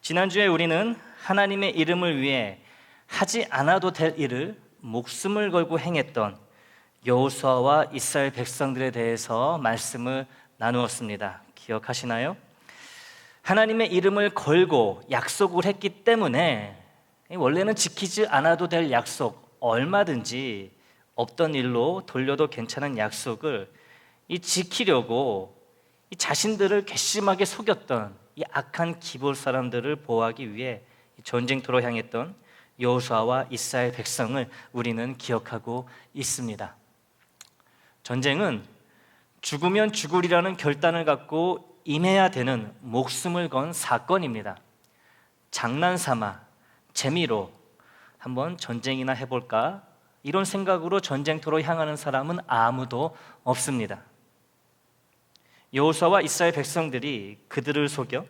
지난주에 우리는 하나님의 이름을 위해 하지 않아도 될 일을 목숨을 걸고 행했던 여호수아와 이스라엘 백성들에 대해서 말씀을 나누었습니다. 기억하시나요? 하나님의 이름을 걸고 약속을 했기 때문에 원래는 지키지 않아도 될 약속, 얼마든지 없던 일로 돌려도 괜찮은 약속을 지키려고 자신들을 괘씸하게 속였던 이 악한 기브온 사람들을 보호하기 위해 전쟁터로 향했던 여호수아와 이스라엘 백성을 우리는 기억하고 있습니다. 전쟁은 죽으면 죽으리라는 결단을 갖고 임해야 되는 목숨을 건 사건입니다. 장난삼아 재미로 한번 전쟁이나 해볼까? 이런 생각으로 전쟁터로 향하는 사람은 아무도 없습니다. 여호수아와 이스라엘 백성들이 그들을 속여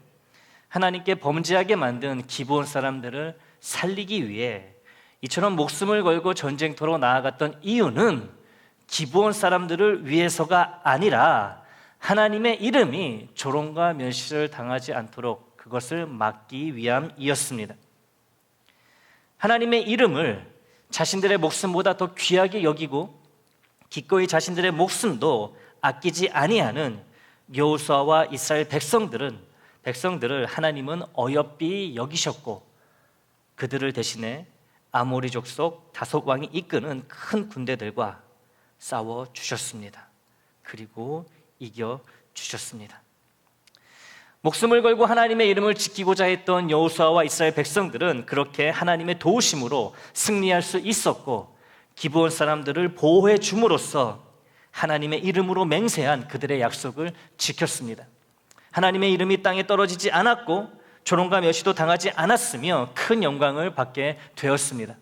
하나님께 범죄하게 만든 기브온 사람들을 살리기 위해 이처럼 목숨을 걸고 전쟁터로 나아갔던 이유는 기브온 사람들을 위해서가 아니라 하나님의 이름이 조롱과 멸시를 당하지 않도록 그것을 막기 위함이었습니다. 하나님의 이름을 자신들의 목숨보다 더 귀하게 여기고 기꺼이 자신들의 목숨도 아끼지 아니하는 여호수아와 이스라엘 백성들을 하나님은 어여삐 여기셨고 그들을 대신에 아모리 족속 다섯 왕이 이끄는 큰 군대들과 싸워 주셨습니다. 그리고 이겨 주셨습니다. 목숨을 걸고 하나님의 이름을 지키고자 했던 여호수아와 이스라엘 백성들은 그렇게 하나님의 도우심으로 승리할 수 있었고 기브온 사람들을 보호해 줌으로써 하나님의 이름으로 맹세한 그들의 약속을 지켰습니다. 하나님의 이름이 땅에 떨어지지 않았고 조롱과 멸시도 당하지 않았으며 큰 영광을 받게 되었습니다.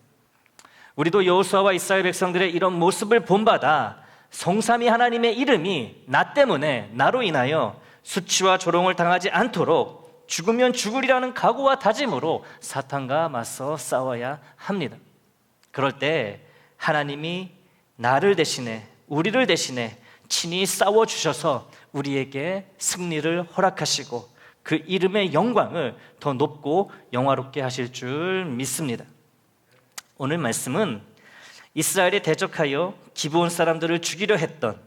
우리도 여호수아와 이스라엘 백성들의 이런 모습을 본받아 성삼위 하나님의 이름이 나 때문에 나로 인하여 수치와 조롱을 당하지 않도록 죽으면 죽으리라는 각오와 다짐으로 사탄과 맞서 싸워야 합니다. 그럴 때 하나님이 나를 대신해 우리를 대신해 친히 싸워주셔서 우리에게 승리를 허락하시고 그 이름의 영광을 더 높고 영화롭게 하실 줄 믿습니다. 오늘 말씀은 이스라엘에 대적하여 기브온 사람들을 죽이려 했던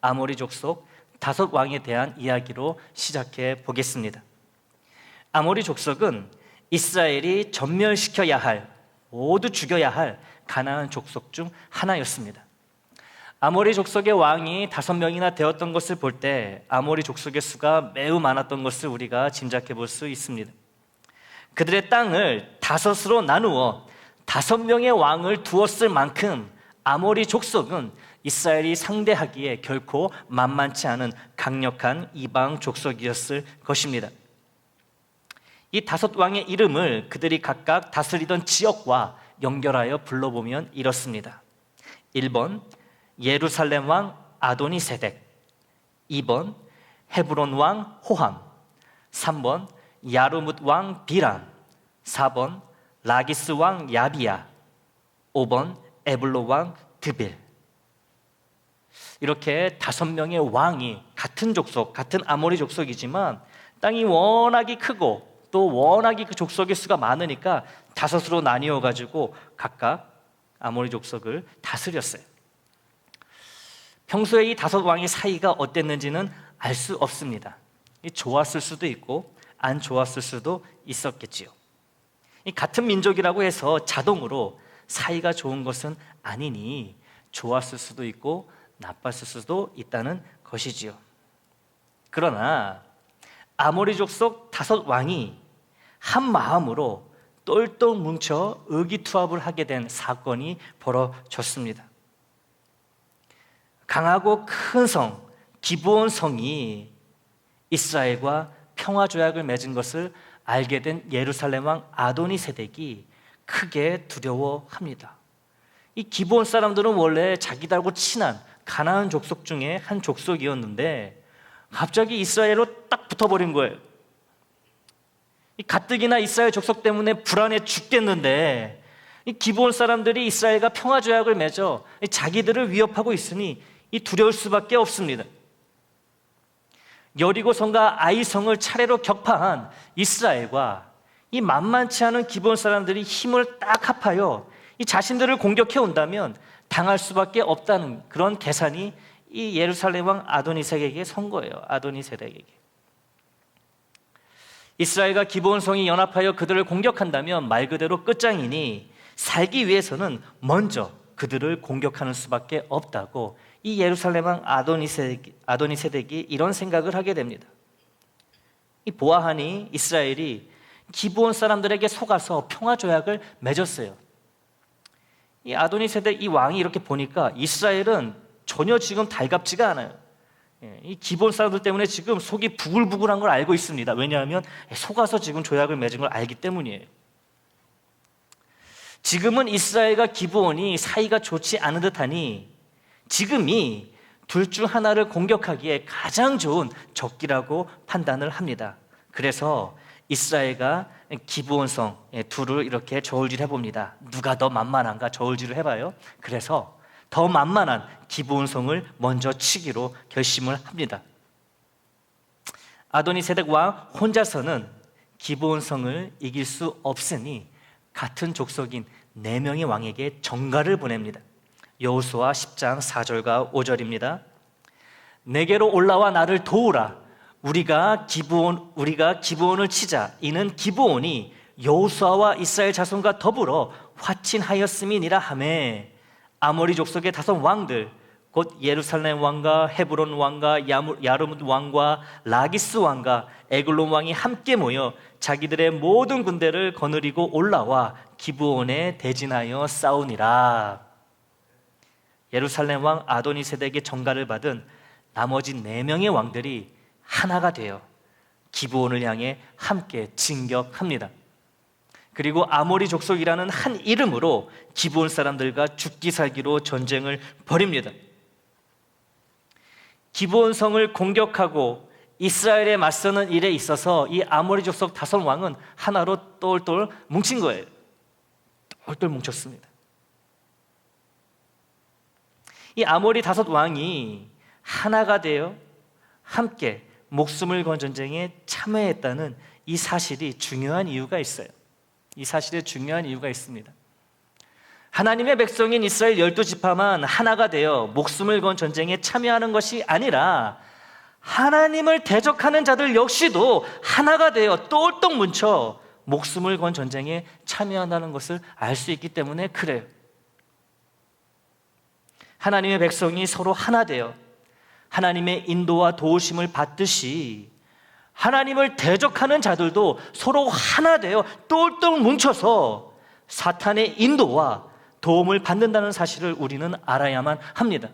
아모리 족속 다섯 왕에 대한 이야기로 시작해 보겠습니다. 아모리 족속은 이스라엘이 전멸시켜야 할, 모두 죽여야 할 가나안 족속 중 하나였습니다. 아모리 족속의 왕이 5명이나 되었던 것을 볼 때 아모리 족속의 수가 매우 많았던 것을 우리가 짐작해 볼 수 있습니다. 그들의 땅을 5으로 나누어 5명의 왕을 두었을 만큼 아모리 족속은 이스라엘이 상대하기에 결코 만만치 않은 강력한 이방 족속이었을 것입니다. 이 5 왕의 이름을 그들이 각각 다스리던 지역과 연결하여 불러보면 이렇습니다. 1번 예루살렘 왕 아도니세덱, 2번 헤브론 왕 호함, 3번 야르뭇 왕 비람, 4번 라기스 왕 야비야, 5번 에블로 왕 드빌. 이렇게 5명의 왕이 같은 족속, 같은 아모리 족속이지만 땅이 워낙에 크고 또 워낙에 그 족속의 수가 많으니까 5으로 나뉘어 가지고 각각 아모리 족속을 다스렸어요. 평소에 이 5 왕의 사이가 어땠는지는 알 수 없습니다. 좋았을 수도 있고 안 좋았을 수도 있었겠지요. 이 같은 민족이라고 해서 자동으로 사이가 좋은 것은 아니니 좋았을 수도 있고 나빴을 수도 있다는 것이지요. 그러나 아모리 족속 5 왕이 한 마음으로 똘똘 뭉쳐 의기투합을 하게 된 사건이 벌어졌습니다. 강하고 큰 성 기브온 성이 이스라엘과 평화조약을 맺은 것을 알게 된 예루살렘 왕 아도니세덱이 크게 두려워합니다. 이 기브온 사람들은 원래 자기들하고 친한 가나안 족속 중에 한 족속이었는데 갑자기 이스라엘로 딱 붙어버린 거예요. 이 가뜩이나 이스라엘 족속 때문에 불안해 죽겠는데 이 기브온 사람들이 이스라엘과 평화조약을 맺어 자기들을 위협하고 있으니 이 두려울 수밖에 없습니다. 여리고성과 아이성을 차례로 격파한 이스라엘과 이 만만치 않은 기브온 사람들이 힘을 딱 합하여 이 자신들을 공격해 온다면 당할 수밖에 없다는 그런 계산이 이 예루살렘 왕 아도니세덱에게 선 거예요. 아도니세덱에게. 이스라엘과 기브온 성이 연합하여 그들을 공격한다면 말 그대로 끝장이니 살기 위해서는 먼저 그들을 공격하는 수밖에 없다고 이 예루살렘 왕 아도니세덱이 이런 생각을 하게 됩니다. 이 보아하니 이스라엘이 기브온 사람들에게 속아서 평화 조약을 맺었어요. 이 아도니세덱 이 왕이 이렇게 보니까 이스라엘은 전혀 지금 달갑지가 않아요. 이 기브온 사람들 때문에 지금 속이 부글부글한 걸 알고 있습니다. 왜냐하면 속아서 지금 조약을 맺은 걸 알기 때문이에요. 지금은 이스라엘과 기브온이 사이가 좋지 않은 듯하니 지금이 둘 중 하나를 공격하기에 가장 좋은 적기라고 판단을 합니다. 그래서 이스라엘과 기브온성 둘을 이렇게 저울질해 봅니다. 누가 더 만만한가 저울질을 해봐요. 그래서 더 만만한 기브온성을 먼저 치기로 결심을 합니다. 아도니세덱 왕 혼자서는 기브온성을 이길 수 없으니 같은 족속인 4명의 왕에게 전가를 보냅니다. 여호수아 10장 4절과 5절입니다. 내게로 올라와 나를 도우라. 우리가 기브온을 치자. 이는 기브온이 여호수아와 이스라엘 자손과 더불어 화친하였음이니라 하매 아모리 족속의 5 왕들 곧 예루살렘 왕과 헤브론 왕과 야르뭇 왕과 라기스 왕과 에글론 왕이 함께 모여 자기들의 모든 군대를 거느리고 올라와 기브온에 대진하여 싸우니라. 예루살렘 왕 아도니세덱의 전가를 받은 나머지 4명의 왕들이 하나가 되어 기브온을 향해 함께 진격합니다. 그리고 아모리 족속이라는 한 이름으로 기브온 사람들과 죽기 살기로 전쟁을 벌입니다. 기브온 성을 공격하고 이스라엘에 맞서는 일에 있어서 이 아모리 족속 5 왕은 하나로 똘똘 뭉친 거예요. 똘똘 뭉쳤습니다. 이 아모리 5 왕이 하나가 되어 함께 목숨을 건 전쟁에 참여했다는 이 사실이 중요한 이유가 있어요. 이 사실에 중요한 이유가 있습니다. 하나님의 백성인 이스라엘 12지파만 하나가 되어 목숨을 건 전쟁에 참여하는 것이 아니라 하나님을 대적하는 자들 역시도 하나가 되어 똘똘 뭉쳐 목숨을 건 전쟁에 참여한다는 것을 알 수 있기 때문에 그래요. 하나님의 백성이 서로 하나 되어 하나님의 인도와 도우심을 받듯이 하나님을 대적하는 자들도 서로 하나 되어 똘똘 뭉쳐서 사탄의 인도와 도움을 받는다는 사실을 우리는 알아야만 합니다.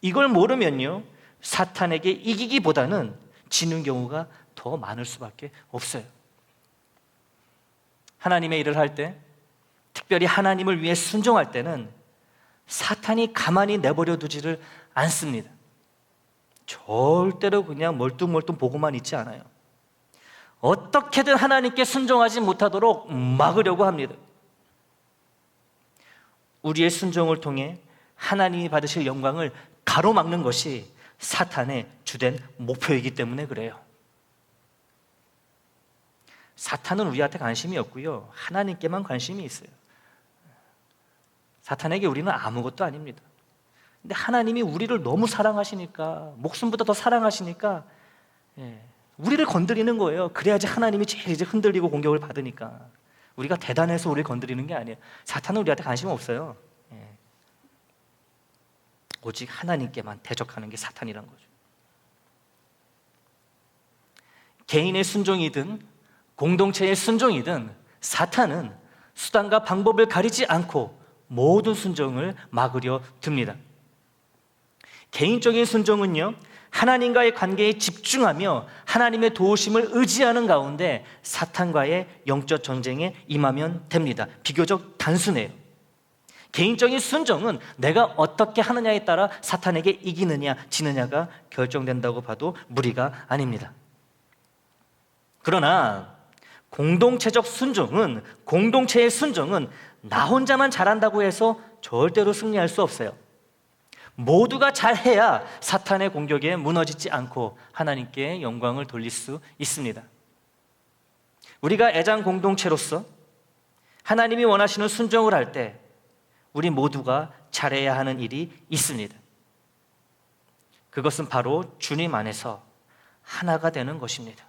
이걸 모르면요, 사탄에게 이기기보다는 지는 경우가 더 많을 수밖에 없어요. 하나님의 일을 할 때, 특별히 하나님을 위해 순종할 때는 사탄이 가만히 내버려 두지를 않습니다. 절대로 그냥 멀뚱멀뚱 보고만 있지 않아요. 어떻게든 하나님께 순종하지 못하도록 막으려고 합니다. 우리의 순종을 통해 하나님이 받으실 영광을 가로막는 것이 사탄의 주된 목표이기 때문에 그래요. 사탄은 우리한테 관심이 없고요, 하나님께만 관심이 있어요. 사탄에게 우리는 아무것도 아닙니다. 근데 하나님이 우리를 너무 사랑하시니까, 목숨보다 더 사랑하시니까 우리를 건드리는 거예요. 그래야지 하나님이 제일 이제 흔들리고 공격을 받으니까. 우리가 대단해서 우리를 건드리는 게 아니에요. 사탄은 우리한테 관심 없어요. 오직 하나님께만 대적하는 게 사탄이란 거죠. 개인의 순종이든 공동체의 순종이든 사탄은 수단과 방법을 가리지 않고 모든 순종을 막으려 듭니다. 개인적인 순종은요, 하나님과의 관계에 집중하며 하나님의 도우심을 의지하는 가운데 사탄과의 영적 전쟁에 임하면 됩니다. 비교적 단순해요. 개인적인 순종은 내가 어떻게 하느냐에 따라 사탄에게 이기느냐 지느냐가 결정된다고 봐도 무리가 아닙니다. 그러나 공동체적 순종은, 공동체의 순종은 나 혼자만 잘한다고 해서 절대로 승리할 수 없어요. 모두가 잘해야 사탄의 공격에 무너지지 않고 하나님께 영광을 돌릴 수 있습니다. 우리가 애장 공동체로서 하나님이 원하시는 순종을 할 때 우리 모두가 잘해야 하는 일이 있습니다. 그것은 바로 주님 안에서 하나가 되는 것입니다.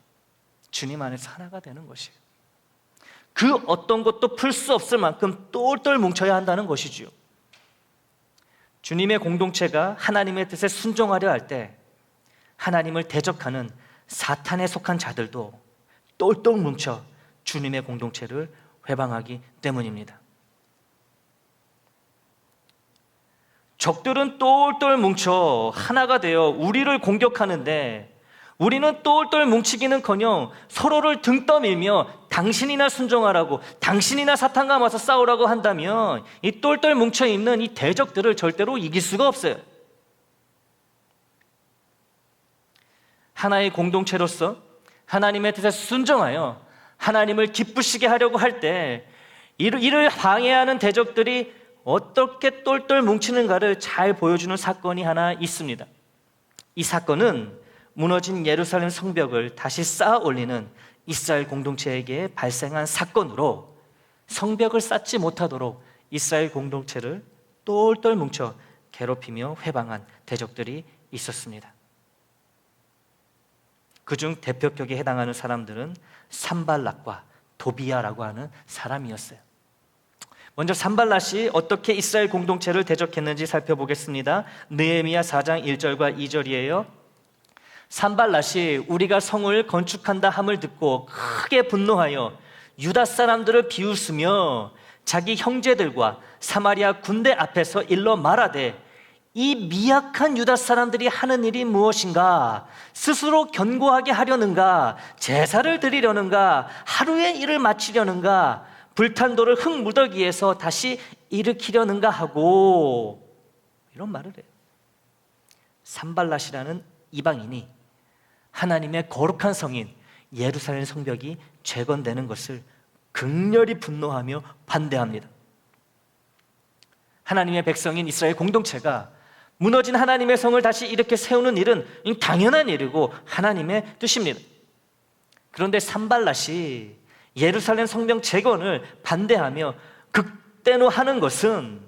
주님 안에서 하나가 되는 것이에요. 그 어떤 것도 풀 수 없을 만큼 똘똘 뭉쳐야 한다는 것이지요. 주님의 공동체가 하나님의 뜻에 순종하려 할 때 하나님을 대적하는 사탄에 속한 자들도 똘똘 뭉쳐 주님의 공동체를 회방하기 때문입니다. 적들은 똘똘 뭉쳐 하나가 되어 우리를 공격하는데 우리는 똘똘 뭉치기는커녕 서로를 등 떠밀며 당신이나 순종하라고, 당신이나 사탄과 맞서 싸우라고 한다면 이 똘똘 뭉쳐있는 이 대적들을 절대로 이길 수가 없어요. 하나의 공동체로서 하나님의 뜻에 순종하여 하나님을 기쁘시게 하려고 할 때 이를 방해하는 대적들이 어떻게 똘똘 뭉치는가를 잘 보여주는 사건이 하나 있습니다. 이 사건은 무너진 예루살렘 성벽을 다시 쌓아 올리는 이스라엘 공동체에게 발생한 사건으로 성벽을 쌓지 못하도록 이스라엘 공동체를 똘똘 뭉쳐 괴롭히며 회방한 대적들이 있었습니다. 그중 대표격에 해당하는 사람들은 산발랏과 도비야라고 하는 사람이었어요. 먼저 산발랏이 어떻게 이스라엘 공동체를 대적했는지 살펴보겠습니다. 느헤미야 4장 1절과 2절이에요. 산발랏이 우리가 성을 건축한다 함을 듣고 크게 분노하여 유다 사람들을 비웃으며 자기 형제들과 사마리아 군대 앞에서 일러 말하되 이 미약한 유다 사람들이 하는 일이 무엇인가? 스스로 견고하게 하려는가? 제사를 드리려는가? 하루의 일을 마치려는가? 불탄 돌을 흙무더기에서 다시 일으키려는가 하고 이런 말을 해요. 산발랏이라는 이방인이 하나님의 거룩한 성인 예루살렘 성벽이 재건되는 것을 극렬히 분노하며 반대합니다. 하나님의 백성인 이스라엘 공동체가 무너진 하나님의 성을 다시 이렇게 세우는 일은 당연한 일이고 하나님의 뜻입니다. 그런데 산발랏이 예루살렘 성벽 재건을 반대하며 극대노하는 것은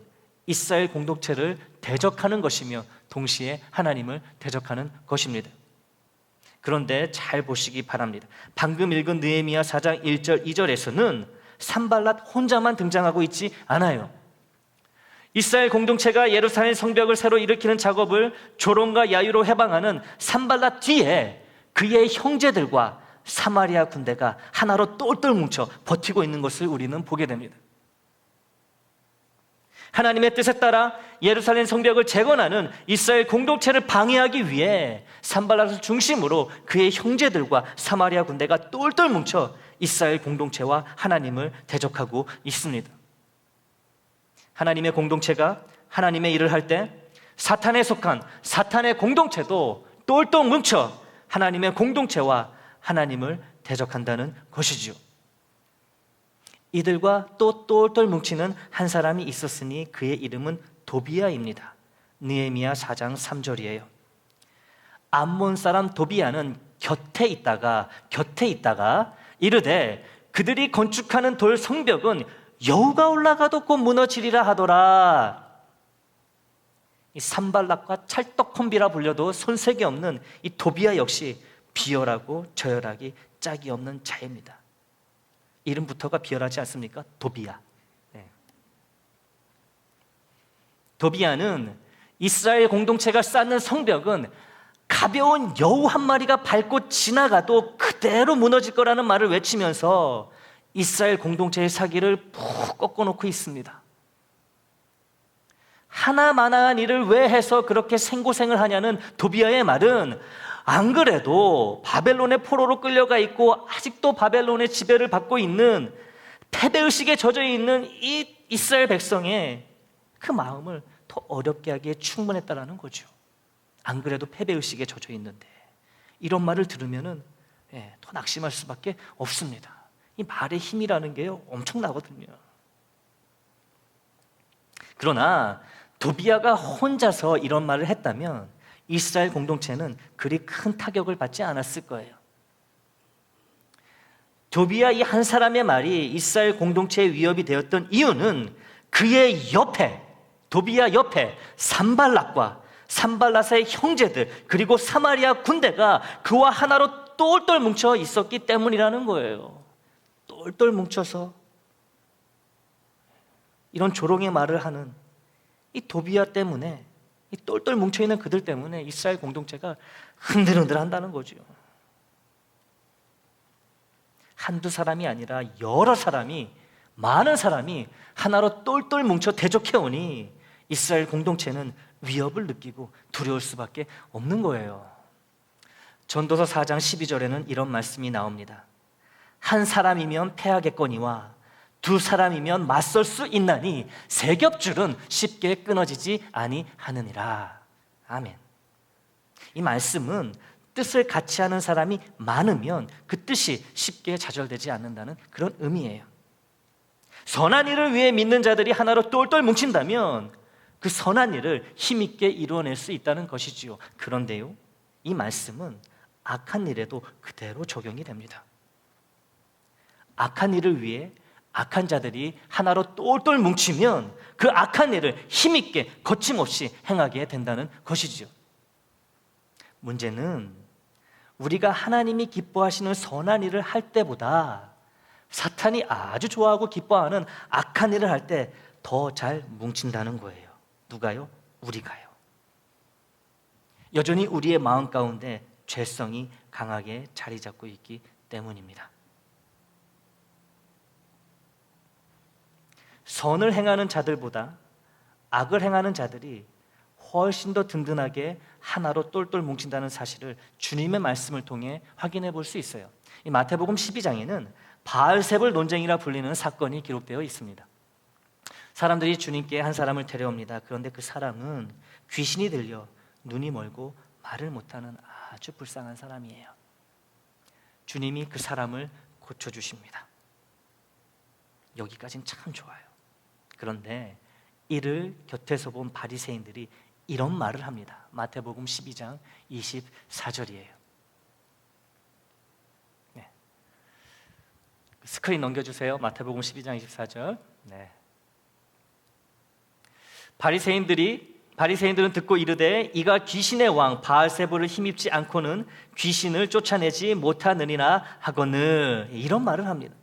이스라엘 공동체를 대적하는 것이며 동시에 하나님을 대적하는 것입니다. 그런데 잘 보시기 바랍니다. 방금 읽은 느헤미야 4장 1절 2절에서는 산발랏 혼자만 등장하고 있지 않아요. 이스라엘 공동체가 예루살렘 성벽을 새로 일으키는 작업을 조롱과 야유로 해방하는 산발랏 뒤에 그의 형제들과 사마리아 군대가 하나로 똘똘 뭉쳐 버티고 있는 것을 우리는 보게 됩니다. 하나님의 뜻에 따라 예루살렘 성벽을 재건하는 이스라엘 공동체를 방해하기 위해 산발랏을 중심으로 그의 형제들과 사마리아 군대가 똘똘 뭉쳐 이스라엘 공동체와 하나님을 대적하고 있습니다. 하나님의 공동체가 하나님의 일을 할 때 사탄에 속한 사탄의 공동체도 똘똘 뭉쳐 하나님의 공동체와 하나님을 대적한다는 것이지요. 이들과 또 똘똘 뭉치는 한 사람이 있었으니 그의 이름은 도비야입니다. 느헤미야 4장 3절이에요. 암몬 사람 도비야는 곁에 있다가 이르되 그들이 건축하는 돌 성벽은 여우가 올라가도 곧 무너지리라 하더라. 이 산발랏과 찰떡콤비라 불려도 손색이 없는 이 도비야 역시 비열하고 저열하기 짝이 없는 자입니다. 이름부터가 비열하지 않습니까? 도비야. 네. 도비야는 이스라엘 공동체가 쌓는 성벽은 가벼운 여우 한 마리가 밟고 지나가도 그대로 무너질 거라는 말을 외치면서 이스라엘 공동체의 사기를 푹 꺾어놓고 있습니다. 하나마나한 일을 왜 해서 그렇게 생고생을 하냐는 도비야의 말은 안 그래도 바벨론의 포로로 끌려가 있고 아직도 바벨론의 지배를 받고 있는 패배의식에 젖어 있는 이 이스라엘 백성의 그 마음을 더 어렵게 하기에 충분했다라는 거죠. 안 그래도 패배의식에 젖어 있는데 이런 말을 들으면은 더 낙심할 수밖에 없습니다. 이 말의 힘이라는 게 엄청나거든요. 그러나 도비야가 혼자서 이런 말을 했다면 이스라엘 공동체는 그리 큰 타격을 받지 않았을 거예요. 도비야 이 한 사람의 말이 이스라엘 공동체의 위협이 되었던 이유는 그의 옆에, 도비야 옆에 산발랏과 산발랏의 형제들 그리고 사마리아 군대가 그와 하나로 똘똘 뭉쳐 있었기 때문이라는 거예요. 똘똘 뭉쳐서 이런 조롱의 말을 하는 이 도비야 때문에, 이 똘똘 뭉쳐있는 그들 때문에 이스라엘 공동체가 흔들흔들 한다는 거죠. 한두 사람이 아니라 여러 사람이, 많은 사람이 하나로 똘똘 뭉쳐 대적해오니 이스라엘 공동체는 위협을 느끼고 두려울 수밖에 없는 거예요. 전도서 4장 12절에는 이런 말씀이 나옵니다. 한 사람이면 패하겠거니와 두 사람이면 맞설 수 있나니 세 겹줄은 쉽게 끊어지지 아니하느니라. 아멘. 이 말씀은 뜻을 같이 하는 사람이 많으면 그 뜻이 쉽게 좌절되지 않는다는 그런 의미예요. 선한 일을 위해 믿는 자들이 하나로 똘똘 뭉친다면 그 선한 일을 힘있게 이루어낼 수 있다는 것이지요. 그런데요, 이 말씀은 악한 일에도 그대로 적용이 됩니다. 악한 일을 위해 악한 자들이 하나로 똘똘 뭉치면 그 악한 일을 힘있게 거침없이 행하게 된다는 것이지요. 문제는 우리가 하나님이 기뻐하시는 선한 일을 할 때보다 사탄이 아주 좋아하고 기뻐하는 악한 일을 할 때 더 잘 뭉친다는 거예요. 누가요? 우리가요. 여전히 우리의 마음 가운데 죄성이 강하게 자리 잡고 있기 때문입니다. 선을 행하는 자들보다 악을 행하는 자들이 훨씬 더 든든하게 하나로 똘똘 뭉친다는 사실을 주님의 말씀을 통해 확인해 볼 수 있어요. 이 마태복음 12장에는 바알세불 논쟁이라 불리는 사건이 기록되어 있습니다. 사람들이 주님께 한 사람을 데려옵니다. 그런데 그 사람은 귀신이 들려 눈이 멀고 말을 못하는 아주 불쌍한 사람이에요. 주님이 그 사람을 고쳐주십니다. 여기까지는 참 좋아요. 그런데 이를 곁에서 본 바리새인들이 이런 말을 합니다. 마태복음 12장 24절이에요. 네. 스크린 넘겨주세요. 마태복음 12장 24절. 네. 바리새인들은 듣고 이르되 이가 귀신의 왕 바알세불을 힘입지 않고는 귀신을 쫓아내지 못하느니라 하거늘. 이런 말을 합니다.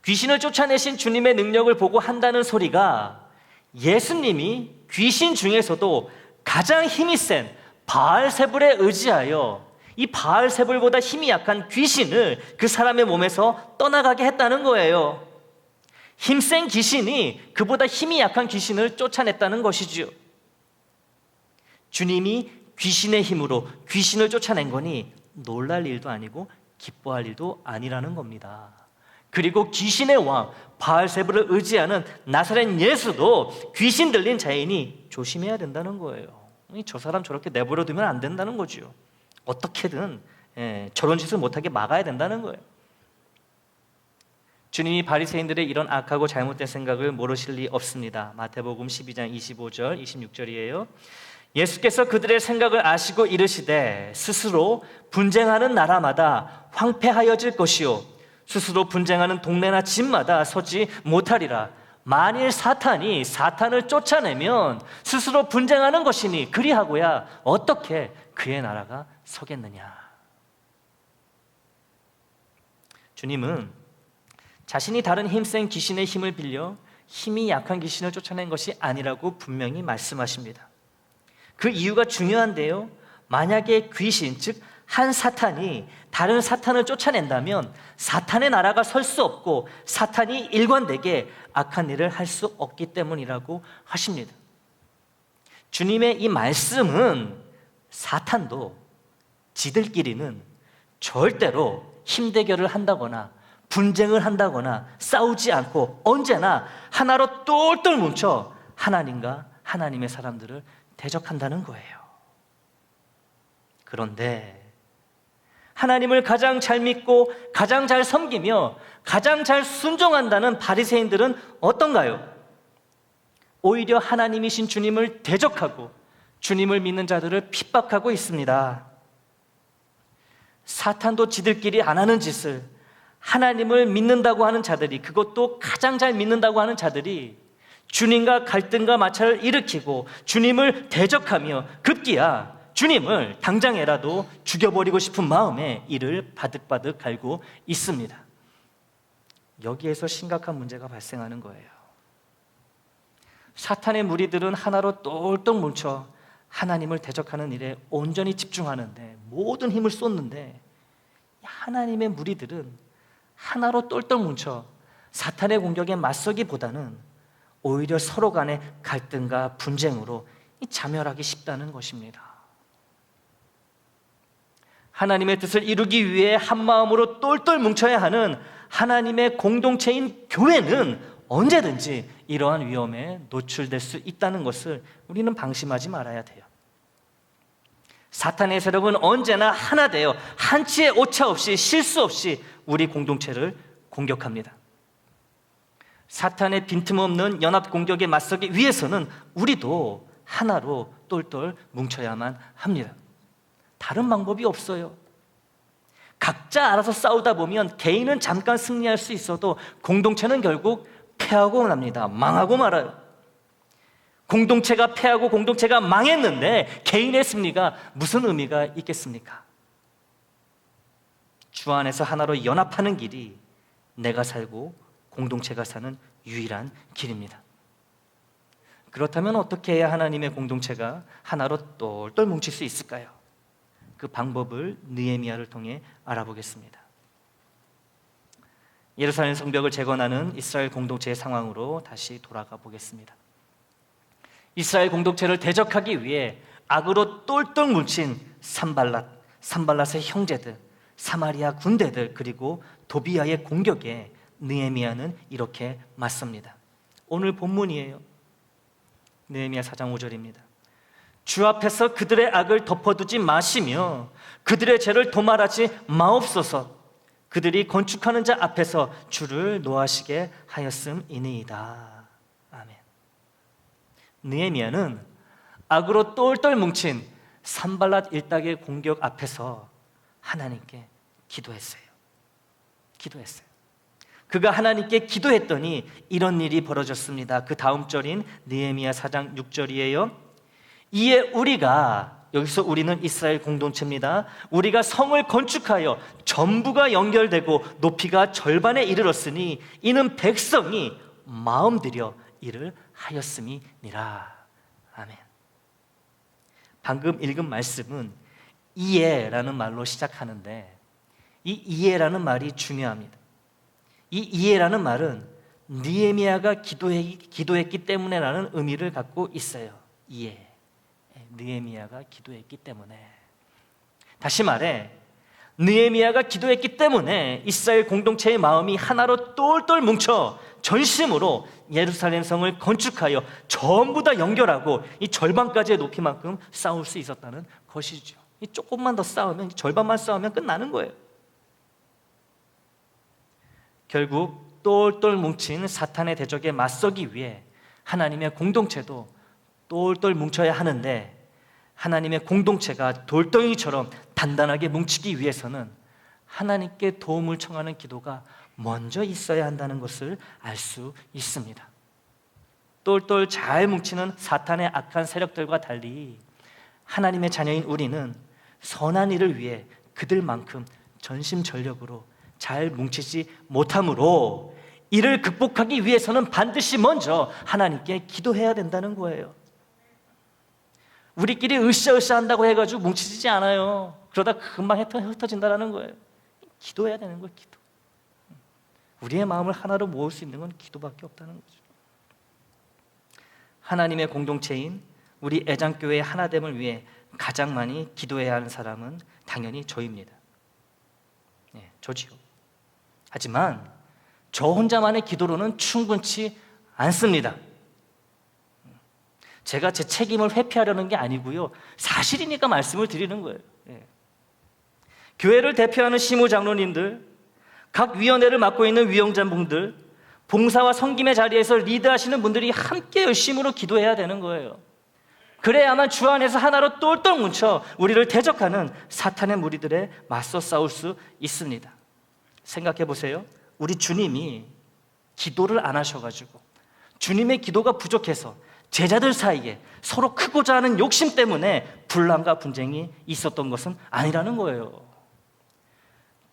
귀신을 쫓아내신 주님의 능력을 보고 한다는 소리가 예수님이 귀신 중에서도 가장 힘이 센 바알세불에 의지하여 이 바알세불보다 힘이 약한 귀신을 그 사람의 몸에서 떠나가게 했다는 거예요. 힘센 귀신이 그보다 힘이 약한 귀신을 쫓아냈다는 것이지요. 주님이 귀신의 힘으로 귀신을 쫓아낸 거니 놀랄 일도 아니고 기뻐할 일도 아니라는 겁니다. 그리고 귀신의 왕 바알세불을 의지하는 나사렛 예수도 귀신 들린 자이니 조심해야 된다는 거예요. 저 사람 저렇게 내버려 두면 안 된다는 거죠. 어떻게든 저런 짓을 못하게 막아야 된다는 거예요. 주님이 바리새인들의 이런 악하고 잘못된 생각을 모르실 리 없습니다. 마태복음 12장 25절 26절이에요. 예수께서 그들의 생각을 아시고 이르시되 스스로 분쟁하는 나라마다 황폐하여질 것이요 스스로 분쟁하는 동네나 집마다 서지 못하리라. 만일 사탄이 사탄을 쫓아내면 스스로 분쟁하는 것이니 그리하고야 어떻게 그의 나라가 서겠느냐. 주님은 자신이 다른 힘센 귀신의 힘을 빌려 힘이 약한 귀신을 쫓아낸 것이 아니라고 분명히 말씀하십니다. 그 이유가 중요한데요, 만약에 귀신, 즉 한 사탄이 다른 사탄을 쫓아낸다면 사탄의 나라가 설 수 없고 사탄이 일관되게 악한 일을 할 수 없기 때문이라고 하십니다. 주님의 이 말씀은 사탄도 지들끼리는 절대로 힘대결을 한다거나 분쟁을 한다거나 싸우지 않고 언제나 하나로 똘똘 뭉쳐 하나님과 하나님의 사람들을 대적한다는 거예요. 그런데 하나님을 가장 잘 믿고 가장 잘 섬기며 가장 잘 순종한다는 바리새인들은 어떤가요? 오히려 하나님이신 주님을 대적하고 주님을 믿는 자들을 핍박하고 있습니다. 사탄도 지들끼리 안 하는 짓을 하나님을 믿는다고 하는 자들이, 그것도 가장 잘 믿는다고 하는 자들이 주님과 갈등과 마찰을 일으키고 주님을 대적하며 급기야 주님을 당장에라도 죽여버리고 싶은 마음에 이를 바득바득 갈고 있습니다. 여기에서 심각한 문제가 발생하는 거예요. 사탄의 무리들은 하나로 똘똘 뭉쳐 하나님을 대적하는 일에 온전히 집중하는데, 모든 힘을 쏟는데, 하나님의 무리들은 하나로 똘똘 뭉쳐 사탄의 공격에 맞서기보다는 오히려 서로 간의 갈등과 분쟁으로 자멸하기 쉽다는 것입니다. 하나님의 뜻을 이루기 위해 한마음으로 똘똘 뭉쳐야 하는 하나님의 공동체인 교회는 언제든지 이러한 위험에 노출될 수 있다는 것을 우리는 방심하지 말아야 돼요. 사탄의 세력은 언제나 하나 되어 한치의 오차 없이 실수 없이 우리 공동체를 공격합니다. 사탄의 빈틈없는 연합 공격에 맞서기 위해서는 우리도 하나로 똘똘 뭉쳐야만 합니다. 다른 방법이 없어요. 각자 알아서 싸우다 보면 개인은 잠깐 승리할 수 있어도 공동체는 결국 패하고 납니다. 망하고 말아요. 공동체가 패하고 공동체가 망했는데 개인의 승리가 무슨 의미가 있겠습니까? 주 안에서 하나로 연합하는 길이 내가 살고 공동체가 사는 유일한 길입니다. 그렇다면 어떻게 해야 하나님의 공동체가 하나로 똘똘 뭉칠 수 있을까요? 그 방법을 느헤미야를 통해 알아보겠습니다. 예루살렘 성벽을 재건하는 이스라엘 공동체의 상황으로 다시 돌아가 보겠습니다. 이스라엘 공동체를 대적하기 위해 악으로 똘똘 뭉친 산발랏의 형제들, 사마리아 군대들, 그리고 도비아의 공격에 느헤미야는 이렇게 맞섭니다. 오늘 본문이에요. 느헤미야 4장 5절입니다. 주 앞에서 그들의 악을 덮어두지 마시며 그들의 죄를 도말하지 마옵소서. 그들이 건축하는 자 앞에서 주를 노하시게 하였음이니이다. 아멘. 느헤미야는 악으로 똘똘 뭉친 산발랏 일당의 공격 앞에서 하나님께 기도했어요. 그가 하나님께 기도했더니 이런 일이 벌어졌습니다. 그 다음 절인 느헤미야 4장 6절이에요. 이에 우리가, 여기서 우리는 이스라엘 공동체입니다. 우리가 성을 건축하여 전부가 연결되고 높이가 절반에 이르렀으니 이는 백성이 마음 들여 일을 하였음이니라. 아멘. 방금 읽은 말씀은 이에라는 말로 시작하는데 이 이에라는 말이 중요합니다. 이 이에라는 말은 느헤미야가 기도했기 때문에라는 의미를 갖고 있어요. 이에. 느헤미야가 기도했기 때문에. 다시 말해 느헤미야가 기도했기 때문에 이스라엘 공동체의 마음이 하나로 똘똘 뭉쳐 전심으로 예루살렘 성을 건축하여 전부 다 연결하고 이 절반까지의 높이만큼 쌓을 수 있었다는 것이죠. 이 조금만 더 쌓으면, 절반만 쌓으면 끝나는 거예요. 결국 똘똘 뭉친 사탄의 대적에 맞서기 위해 하나님의 공동체도 똘똘 뭉쳐야 하는데, 하나님의 공동체가 돌덩이처럼 단단하게 뭉치기 위해서는 하나님께 도움을 청하는 기도가 먼저 있어야 한다는 것을 알 수 있습니다. 똘똘 잘 뭉치는 사탄의 악한 세력들과 달리 하나님의 자녀인 우리는 선한 일을 위해 그들만큼 전심전력으로 잘 뭉치지 못하므로 이를 극복하기 위해서는 반드시 먼저 하나님께 기도해야 된다는 거예요. 우리끼리 으쌰으쌰 한다고 해가지고 뭉치지 않아요. 그러다 금방 흩어진다는 거예요. 기도해야 되는 거예요. 기도. 우리의 마음을 하나로 모을 수 있는 건 기도밖에 없다는 거죠. 하나님의 공동체인 우리 애장교회의 하나됨을 위해 가장 많이 기도해야 하는 사람은 당연히 저입니다. 네, 저지요. 하지만 저 혼자만의 기도로는 충분치 않습니다. 제가 제 책임을 회피하려는 게 아니고요, 사실이니까 말씀을 드리는 거예요. 예. 교회를 대표하는 시무 장로님들, 각 위원회를 맡고 있는 위원장분들, 봉사와 섬김의 자리에서 리드하시는 분들이 함께 열심으로 기도해야 되는 거예요. 그래야만 주 안에서 하나로 똘똘 뭉쳐 우리를 대적하는 사탄의 무리들에 맞서 싸울 수 있습니다. 생각해 보세요. 우리 주님이 기도를 안 하셔가지고 주님의 기도가 부족해서 제자들 사이에 서로 크고자 하는 욕심 때문에 분란과 분쟁이 있었던 것은 아니라는 거예요.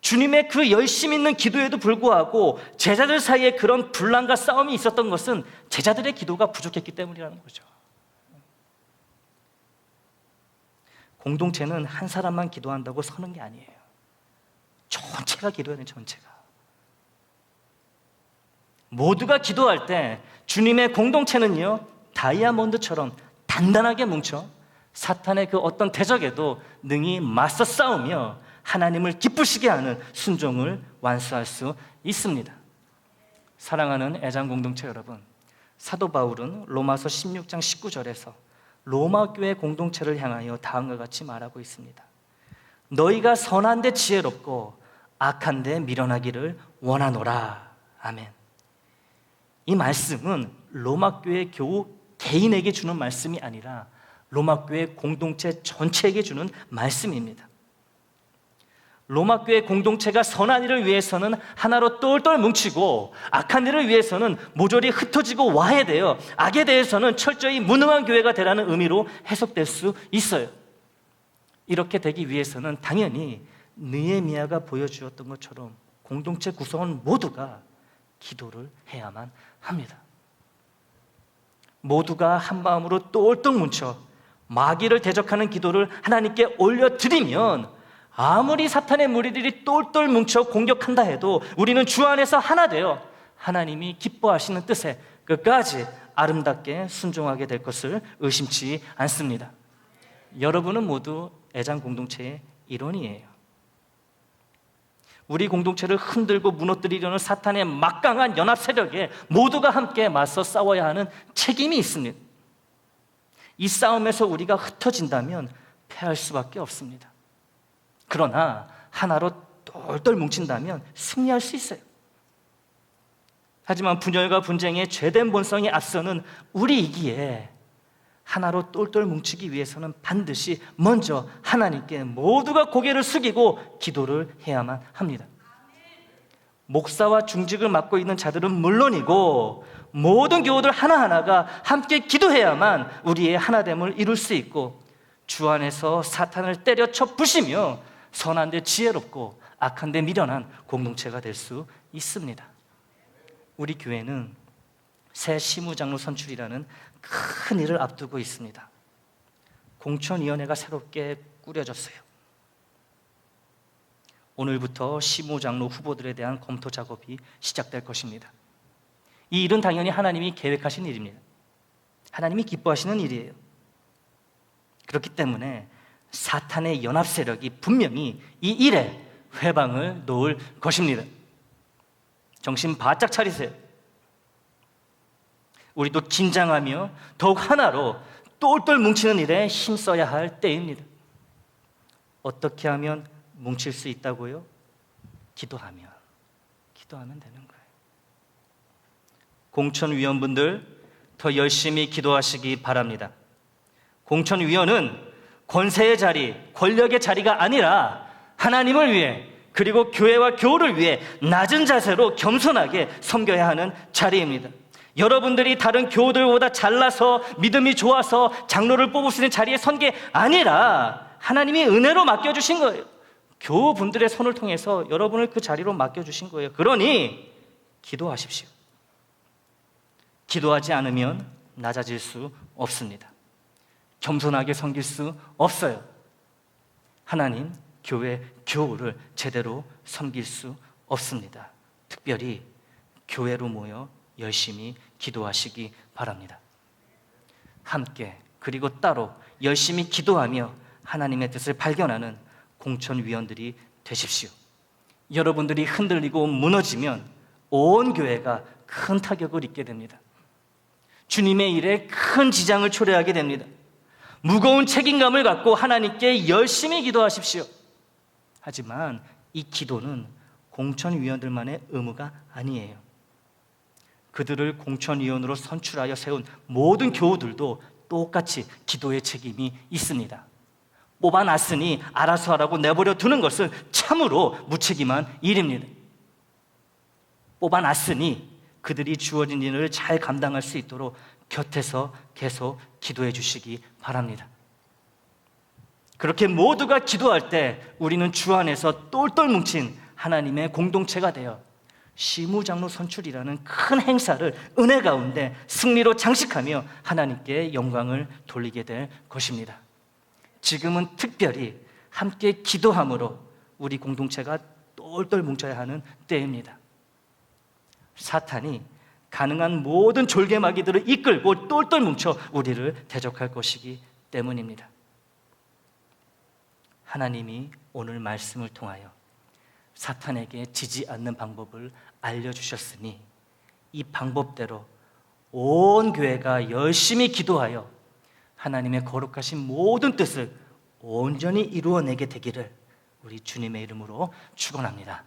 주님의 그 열심 있는 기도에도 불구하고 제자들 사이에 그런 분란과 싸움이 있었던 것은 제자들의 기도가 부족했기 때문이라는 거죠. 공동체는 한 사람만 기도한다고 서는 게 아니에요. 전체가 기도해야 돼요. 전체가. 모두가 기도할 때 주님의 공동체는요, 다이아몬드처럼 단단하게 뭉쳐 사탄의 그 어떤 대적에도 능히 맞서 싸우며 하나님을 기쁘시게 하는 순종을 완수할 수 있습니다. 사랑하는 애장 공동체 여러분, 사도 바울은 로마서 16장 19절에서 로마 교회 공동체를 향하여 다음과 같이 말하고 있습니다. 너희가 선한데 지혜롭고 악한데 미련하기를 원하노라. 아멘. 이 말씀은 로마 교회 교우 개인에게 주는 말씀이 아니라 로마 교회 공동체 전체에게 주는 말씀입니다. 로마 교회 공동체가 선한 일을 위해서는 하나로 똘똘 뭉치고 악한 일을 위해서는 모조리 흩어지고 와해되어 악에 대해서는 철저히 무능한 교회가 되라는 의미로 해석될 수 있어요. 이렇게 되기 위해서는 당연히 느헤미야가 보여주었던 것처럼 공동체 구성원 모두가 기도를 해야만 합니다. 모두가 한 마음으로 똘똘 뭉쳐 마귀를 대적하는 기도를 하나님께 올려드리면 아무리 사탄의 무리들이 똘똘 뭉쳐 공격한다 해도 우리는 주 안에서 하나 되어 하나님이 기뻐하시는 뜻에 끝까지 아름답게 순종하게 될 것을 의심치 않습니다. 여러분은 모두 애장 공동체의 일원이에요. 우리 공동체를 흔들고 무너뜨리려는 사탄의 막강한 연합 세력에 모두가 함께 맞서 싸워야 하는 책임이 있습니다. 이 싸움에서 우리가 흩어진다면 패할 수밖에 없습니다. 그러나 하나로 똘똘 뭉친다면 승리할 수 있어요. 하지만 분열과 분쟁의 죄된 본성이 앞서는 우리이기에 하나로 똘똘 뭉치기 위해서는 반드시 먼저 하나님께 모두가 고개를 숙이고 기도를 해야만 합니다. 목사와 중직을 맡고 있는 자들은 물론이고 모든 교우들 하나하나가 함께 기도해야만 우리의 하나됨을 이룰 수 있고 주 안에서 사탄을 때려쳐 부시며 선한데 지혜롭고 악한데 미련한 공동체가 될 수 있습니다. 우리 교회는 새 시무장로 선출이라는 큰 일을 앞두고 있습니다. 공천위원회가 새롭게 꾸려졌어요. 오늘부터 시무장로 후보들에 대한 검토 작업이 시작될 것입니다. 이 일은 당연히 하나님이 계획하신 일입니다. 하나님이 기뻐하시는 일이에요. 그렇기 때문에 사탄의 연합 세력이 분명히 이 일에 회방을 놓을 것입니다. 정신 바짝 차리세요. 우리도 긴장하며 더욱 하나로 똘똘 뭉치는 일에 힘써야 할 때입니다. 어떻게 하면 뭉칠 수 있다고요? 기도하면 되는 거예요. 공천위원분들 더 열심히 기도하시기 바랍니다. 공천위원은 권세의 자리, 권력의 자리가 아니라 하나님을 위해 그리고 교회와 교우를 위해 낮은 자세로 겸손하게 섬겨야 하는 자리입니다. 여러분들이 다른 교우들보다 잘나서 믿음이 좋아서 장로를 뽑을 수 있는 자리에 선 게 아니라 하나님이 은혜로 맡겨주신 거예요. 교우분들의 손을 통해서 여러분을 그 자리로 맡겨주신 거예요. 그러니 기도하십시오. 기도하지 않으면 낮아질 수 없습니다. 겸손하게 섬길 수 없어요. 하나님, 교회, 교우를 제대로 섬길 수 없습니다. 특별히 교회로 모여 열심히 기도하시기 바랍니다. 함께 그리고 따로 열심히 기도하며 하나님의 뜻을 발견하는 공천위원들이 되십시오. 여러분들이 흔들리고 무너지면 온 교회가 큰 타격을 입게 됩니다. 주님의 일에 큰 지장을 초래하게 됩니다. 무거운 책임감을 갖고 하나님께 열심히 기도하십시오. 하지만 이 기도는 공천위원들만의 의무가 아니에요. 그들을 공천위원으로 선출하여 세운 모든 교우들도 똑같이 기도의 책임이 있습니다. 뽑아놨으니 알아서 하라고 내버려 두는 것은 참으로 무책임한 일입니다. 뽑아놨으니 그들이 주어진 일을 잘 감당할 수 있도록 곁에서 계속 기도해 주시기 바랍니다. 그렇게 모두가 기도할 때 우리는 주 안에서 똘똘 뭉친 하나님의 공동체가 되어 시무장로 선출이라는 큰 행사를 은혜 가운데 승리로 장식하며 하나님께 영광을 돌리게 될 것입니다. 지금은 특별히 함께 기도함으로 우리 공동체가 똘똘 뭉쳐야 하는 때입니다. 사탄이 가능한 모든 졸개마귀들을 이끌고 똘똘 뭉쳐 우리를 대적할 것이기 때문입니다. 하나님이 오늘 말씀을 통하여 사탄에게 지지 않는 방법을 알려주셨으니 이 방법대로 온 교회가 열심히 기도하여 하나님의 거룩하신 모든 뜻을 온전히 이루어내게 되기를 우리 주님의 이름으로 축원합니다.